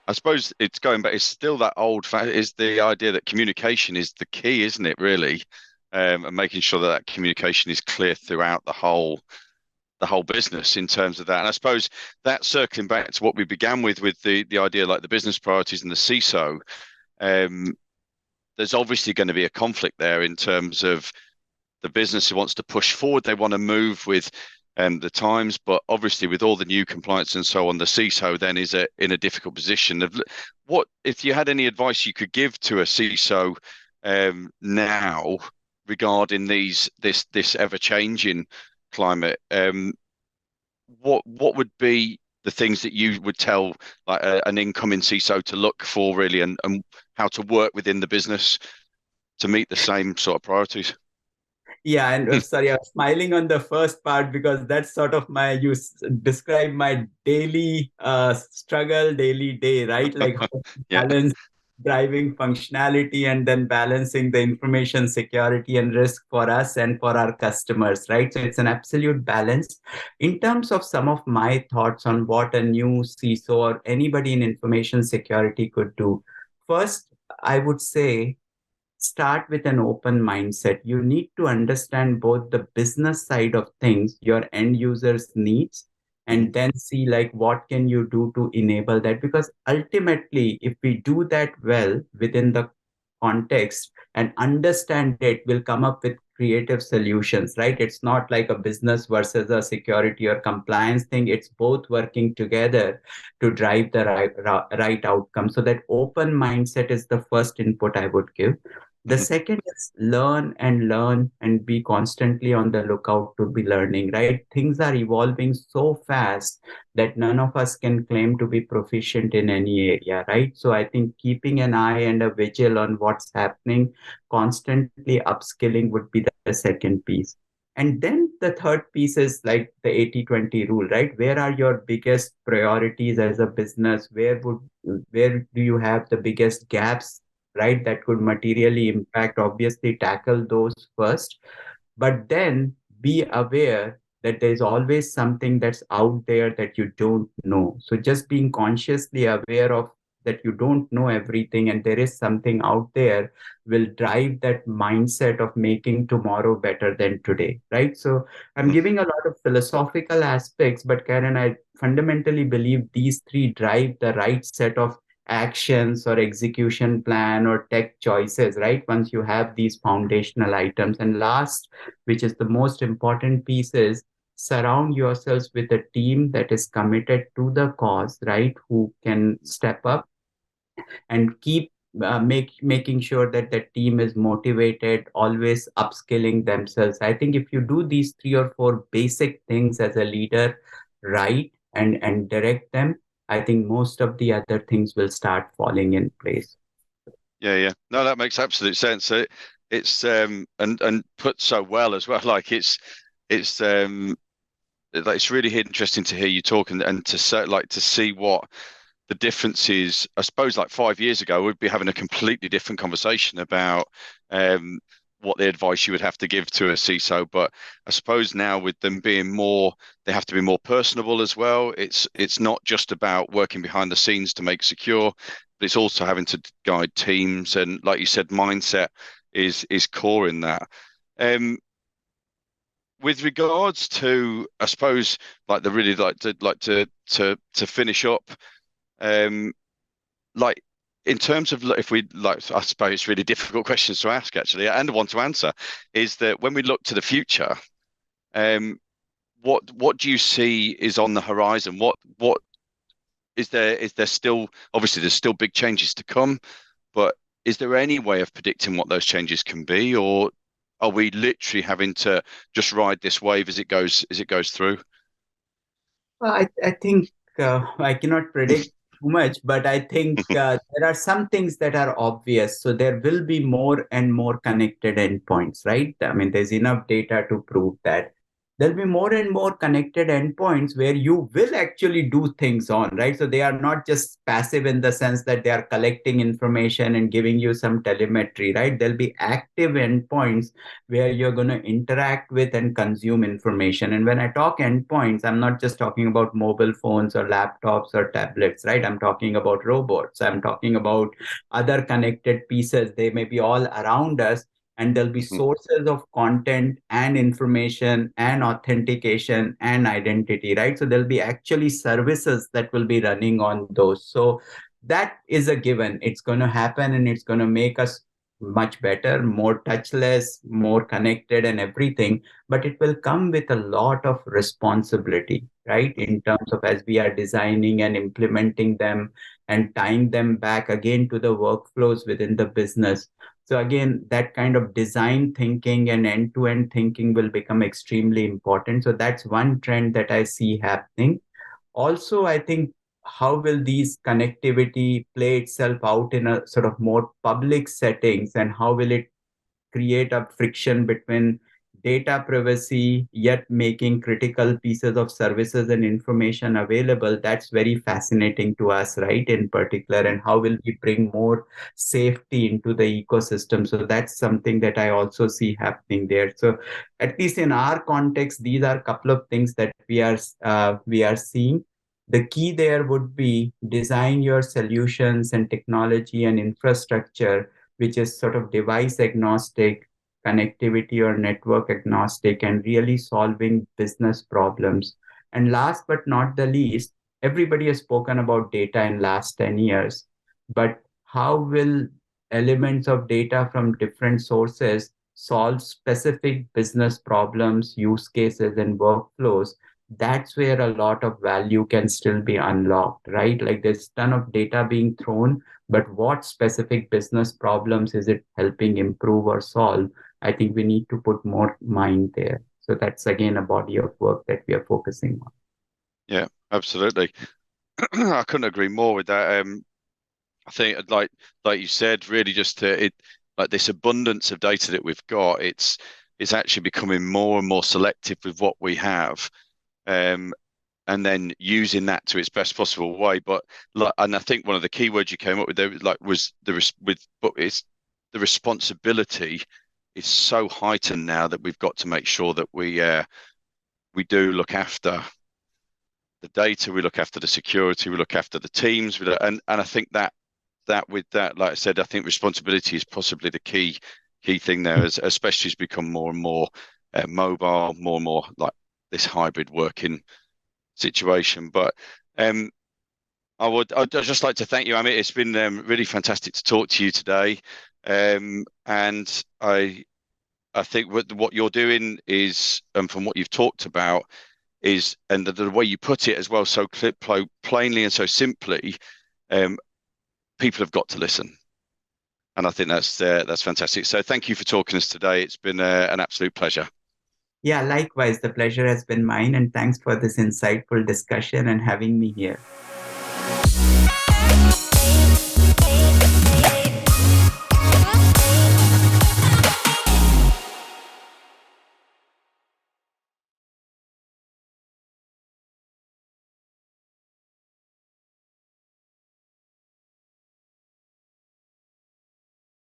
I suppose it's going back. It's still that old fact. Is the idea that communication is the key, isn't it? Really, and making sure that that communication is clear throughout the whole business in terms of that. And I suppose that circling back to what we began with the idea like the business priorities and the CISO. Um, there's obviously going to be a conflict there in terms of the business who wants to push forward. They want to move with the times, but obviously with all the new compliance and so on, the CISO then is in a difficult position. What if you had any advice you could give to a CISO now regarding this ever changing climate? What would be the things that you would tell like an incoming CISO to look for really, and how to work within the business to meet the same sort of priorities? Yeah, and sorry, I was smiling on the first part because that's sort of describe my daily struggle, daily day, right? Like how to Yeah. balance driving functionality and then balancing the information security and risk for us and for our customers, right? So it's an absolute balance. In terms of some of my thoughts on what a new CISO or anybody in information security could do, first, I would say start with an open mindset. You need to understand both the business side of things, your end users needs, Mhm. and then see like what can you do to enable that, because ultimately if we do that well within the context and understand it, we'll come up with creative solutions, right? It's not like a business versus a security or compliance thing. It's both working together to drive the right outcome. So that open mindset is the first input I would give. The Mhm. second is learn and be constantly on the lookout to be learning, right? Things are evolving so fast that none of us can claim to be proficient in any area, right? So I think keeping an eye and a vigil on what's happening, constantly upskilling would be the second piece. And then the third piece is like the 80-20 rule, right? Where are your biggest priorities as a business? Where do you have the biggest gaps, right? That could materially impact, obviously, tackle those first, but then be aware that there's always something that's out there that you don't know. So just being consciously aware of that you don't know everything and there is something out there will drive that mindset of making tomorrow better than today, right? So I'm Mhm. giving a lot of philosophical aspects, but Karen, I fundamentally believe these three drive the right set of actions or execution plan or tech choices, right? Once you have these foundational items. And last, which is the most important piece, is surround yourselves with a team that is committed to the cause, right? Who can step up and keep making sure that the team is motivated, always upskilling themselves. I think if you do these three or four basic things as a leader, right, and direct them, I think most of the other things will start falling in place. Yeah, yeah. No, that makes absolute sense. It's and put so well as well. Like it's really interesting to hear you talk and to see what the difference is. I suppose like 5 years ago, we'd be having a completely different conversation about um what the advice you would have to give to a CISO. But I suppose now with them being more, they have to be more personable as well. It's not just about working behind the scenes to make secure, but it's also having to guide teams. And like you said, mindset is core in that. Um, with regards to, I suppose, like the really like to finish up, um, like in terms of if we like, I suppose it's really difficult questions to ask actually, and one to answer, is that when we look to the future, um, what do you see is on the horizon? What is there still, obviously there's still big changes to come, but is there any way of predicting what those changes can be, or are we literally having to just ride this wave as it goes through? I think I cannot predict too much, but I think there are some things that are obvious. So there will be more and more connected endpoints, right? I mean, there's enough data to prove that. there'll be more and more connected endpoints where you will actually do things on, right? So they are not just passive in the sense that they are collecting information and giving you some telemetry, right? There'll be active endpoints where you're going to interact with and consume information. And when I talk endpoints, I'm not just talking about mobile phones or laptops or tablets, right? I'm talking about robots. I'm talking about other connected pieces. They may be all around us, and there'll be Mhm. sources of content and information and authentication and identity, right? So there'll be actually services that will be running on those. So that is a given. It's going to happen, and it's going to make us much better, more touchless, more connected, and everything. But it will come with a lot of responsibility, right? In terms of as we are designing and implementing them and tying them back again to the workflows within the business. So again, that kind of design thinking and end-to-end thinking will become extremely important. So that's one trend that I see happening. Also, I think, how will these connectivity play itself out in a sort of more public settings, and how will it create a friction between data privacy yet making critical pieces of services and information available? That's very fascinating to us, right, in particular. And how will we bring more safety into the ecosystem? So that's something that I also see happening there. So at least in our context, these are a couple of things that we are seeing. The key there would be design your solutions and technology and infrastructure which is sort of device agnostic, connectivity or network agnostic, and really solving business problems. And last but not the least, everybody has spoken about data in last 10 years, but how will elements of data from different sources solve specific business problems, use cases, and workflows? That's where a lot of value can still be unlocked, right? Like there's a ton of data being thrown, but what specific business problems is it helping improve or solve? I think we need to put more mind there. So that's again a body of work that we are focusing on. Yeah, absolutely. I couldn't agree more with that. I think, like you said, really just it like this abundance of data that we've got. It's actually becoming more and more selective with what we have, um, and then using that to its best possible way. But and I think one of the key words you came up with there, was but it's the responsibility is so heightened now that we've got to make sure that we do look after the data, we look after the security, we look after the teams, and I think that with that, like I said, I think responsibility is possibly the key thing there, especially as become more and more mobile, more and more like this hybrid working situation. But um, I'd just like to thank you, Amit. It's been really fantastic to talk to you today, and I think what you're doing is, from what you've talked about, is, and the way you put it as well, so plainly and so simply, um, people have got to listen. And I think that's fantastic. So thank you for talking to us today. It's been an absolute pleasure. Yeah, likewise, the pleasure has been mine. And thanks for this insightful discussion and having me here.